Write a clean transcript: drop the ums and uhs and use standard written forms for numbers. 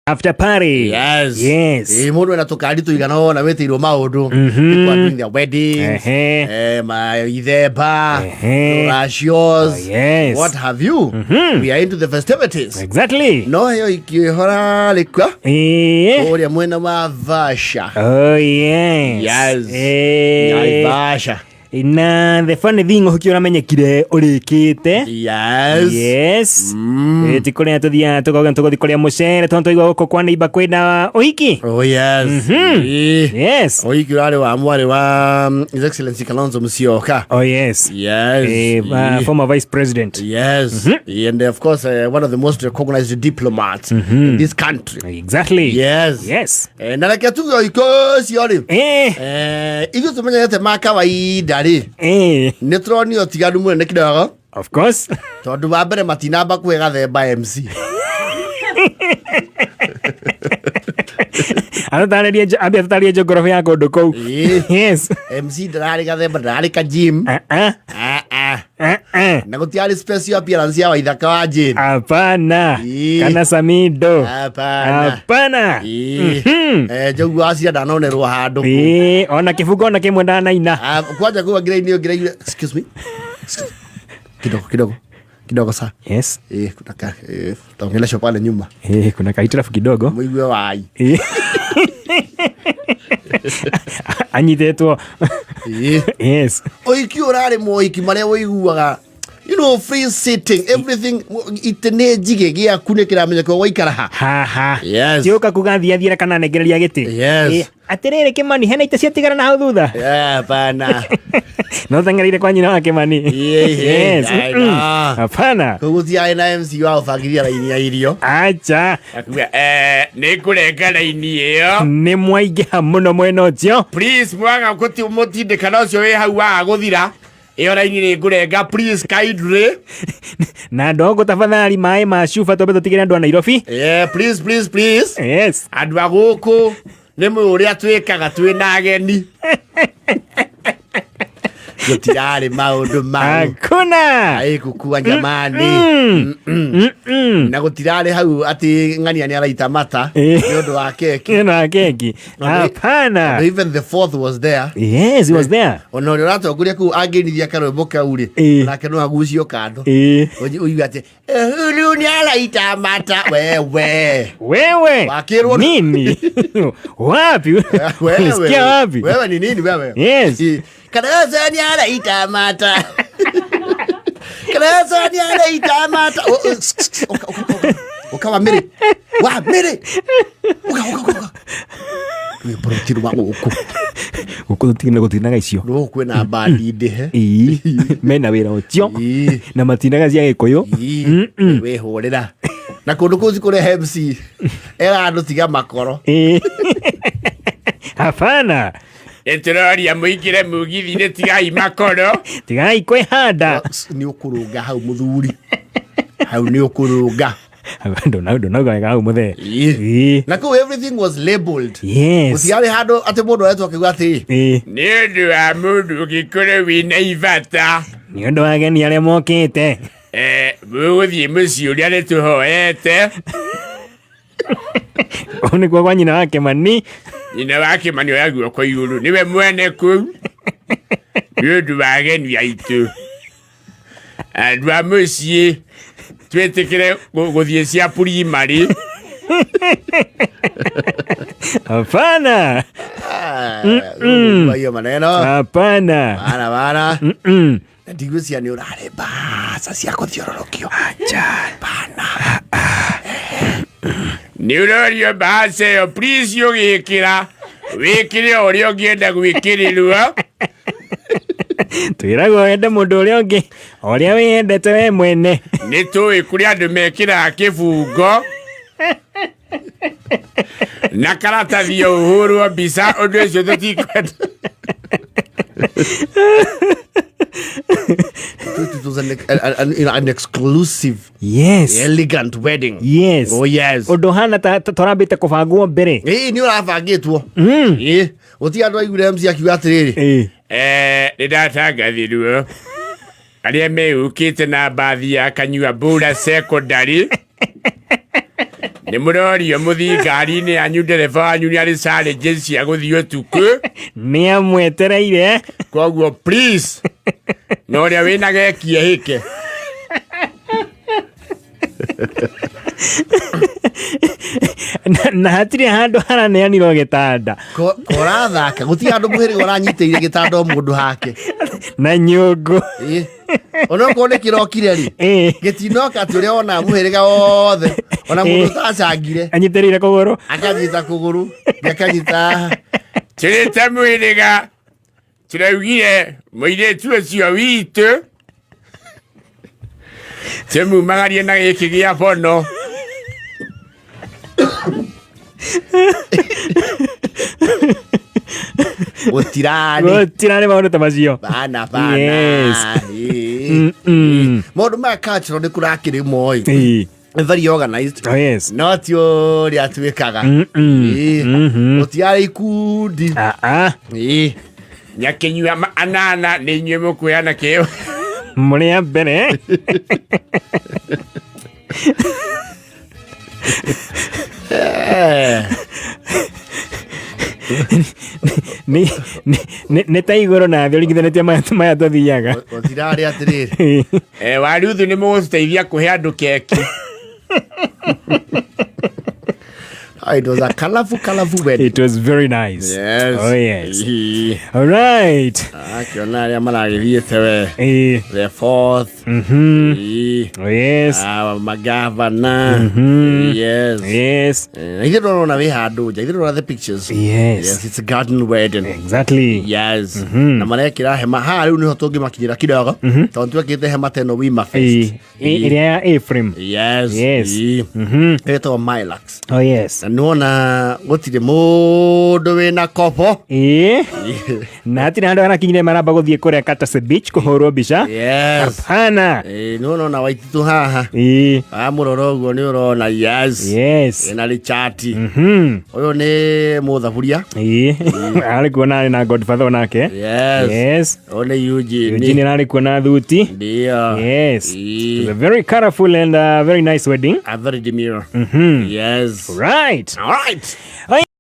After party. Yes. Yes. Mundu anatoka tu igana na wetirwo maundu. People are doing their weddings. My itheba. Ratios. Yes. What have you? We are into the festivities. Exactly. No yo ikihora likwa. Oria mwena wa Vasha. Oh yes. Yes. Vasha. Na the funny thing ukiona menyekire urikite. Yes. Yes. Tikore tuthia tugothikoria mucere tonto igwa guko kwa neiba kwenda uhiki. Oh yes. Yes. Uhiki wale wa mwale wa His Excellency Kalonzo Musyoka. Oh yes. Yes. Former vice president. Yes. And of course one of the most recognized diplomats in this country. Exactly. Yes. Yes. Na like tu ikosi ori. Igu tumenya yete makawaida ri. Netroni otigadu mwene kidogo. Of course. Tondu wa mbere matinamba kwega themba MC. Atataria geography ya kundu kou. Yes. MC ndarari gathemba ndarari ka gym. Na gutiari special appearance ya Waithaka wa Jane. Hapana. Kana Samido. Hapana. Jogu acia ndanonerwo handu. Ona kibugo na kimwe ndanaina. Kwanja kuwa ngireini. Excuse me. Kidogo sa. Yes. Kuna ka taongelesha pale nyuma. Kuna kaitirafu kidogo. Muigwe wai. Anyitetwo. Yes. Oiki urare moiki maria woiguaga. You know, free sitting, everything itene jige gia kunekira menya ko waikara ha. Yes. Tioka kugathia kana negereria giti. Yes. Atirere Kimani hena ite ciatigara na hau thutha. Hapana. No tangarire kwa nyina wa Kimani. Yes. Hapana. Kugutia na MC wa ufagiria raini ya irio. Acha. Ni kurenga raini iyo. Ni mwaigeha muno mwena ucio. Please mwanga kuti umotinde kana ucio we hau wa guthira. Iyo raini ni ngurenga please kindly. Na ndogo tafadhali mai ma shufa tobe tutigire andu a Nairobi. Please. Yes. Andu a guku ni muria twikaga twina ageni. Gutirari maundu mau. Hakuna. Gukua jamani. Na gutirari hau ati ng'ania ni araita mata nyondo wa keki. Hapana. Even the fourth was there. Yes, he was there. Ono ratongoria ku agenithia karwimbo kauri nake no agucio kando. Uyu ati ulu ni araita mata wewe. Wakirwo nini? Wapi? Unasikia wapi? Wewe ni nini wewe? Yes. Kanasa ni araita mata. Kanasa ni araita mata. Ukawa mire. Wa mire. Uka. Ni protiro wa uku. Uku tingina gutinaga icio. No kwena bandi ndehe. Mena wira ucio. Na matinaga cia gikuyu. We horera. Na kundu kuzi kure MC. Era andu tiga makoro. Hapana. Eteroria muigire mugithi ne tigai makoro. Tigai kwihanda. Ni ukurunga hau muthuri. Hau ni ukurunga. Ndo na hau muthe. Na ko everything was labeled. Yes. Usiale hado ate mundu aretu akiuga ati. Ni ndu wa mundu gikore wina ivata. Ni ndu ageni aria mokite. Muguthie muci uria ni tuhoete. Oni kwa nyina wa Kimani. Nyina wa Kimani oyagwo kwa iguru niwe mwene ku. Ndu wa ageni aitu. Andu a muci twetekere guthie cia primary. Hapana. Hiyo maneno. Hapana. Bana. Ndigucia ni urare basa cia kuthiororokio. Acha. Bana. Ni urorio basa yo please yo gikira. Wikire orio ngienda gwikirirwa. Twirago ende mundu uria ungi uria wendete we mwene. Ni tui kuri andu mekira kibungo. Na karatathi ya uhuru wa bisa undu ucio tutikwenda. It was an exclusive, yes, elegant wedding. Yes. Oh yes. Undu hana torambite kubangwo mbere. Ni urabangitwo. Uti andu aigure MC akiuga atiriri. Ni ndatangathirwo. Aria meukite na bathi ya Kanyua Bura Secondary. nĩ mũrorio mũthii ngari-inĩ yanyu ndereba wanyu nĩ arĩ challenges cia gũthiĩ ũtukũ nĩ amwetereire koguo please na ũrĩa wĩna geki ehĩke na hatirĩ handũ haraneanirwo gĩtanda korathaka gũtirĩ handũ mũhĩrĩga ũranyitĩire gĩtanda o mũndũ hake na nyũngũ onokorwo nĩ kĩrokire rĩ gĩtinoka atĩ ũrĩa wona mũhĩrĩga wothe ona mũndũ tacangire anyitĩrĩire kũgũrũ akanyita kũgũrũ gakanyita tũrĩte mũhĩrĩga tũraugire mũirĩtu ũcio witũ tũmumagarie na gĩkĩ gĩa bono gũtirarĩ maũndũ ta macio bana maũndũ maya cultural nĩ kũrakĩrĩmwo very organized no ti ũrĩa twĩkaga gũtiarĩ ikundi nyakĩnyua anana nĩ inyuĩ mũkwĩana kĩo mũrĩ a mbere nĩ ta igũrũ na thĩ ũringithanĩtie maya tũthiaga gũtirarĩ atĩrĩrĩ waruthu nĩ mũgũtũteithia kũhe andũ keki. It was a colorful wedding. It was very nice. Yes. Oh, yes. All right. Akiona arĩa maragĩthiĩte we. The fourth. Oh, yes. Magavana. Yes. Yes. Ithe ndona wĩ handũ nja. Ithe ndona the pictures. Yes. It's a garden wedding. Exactly. Yes. Na marekĩra hema. Haha rĩu nĩho tũngĩmakinyĩra kidogo. Tondũ twekĩte hema teno Wima Fest. Ĩrĩa ya Ephraim. Yes. Yes. Ĩtagwo Milax. Oh, yes. Nona gũtirĩ mũndũ wĩna kobo na hatirĩ handũ harakinyire maramba gũthiĩ kũrĩa Katase Beach kũhũrwo mbica. Hapana. Nĩwona Waititu haha amũrora ũguo nĩ ũrona ena Richard ũyũ nĩ mũthaburia arĩ kuona arĩ na Godfather onake. ũyũ nĩ Eugene arĩ kuona thuti. Yes. It was a very colorful and very nice wedding. A very demure. Yes. Right. All right.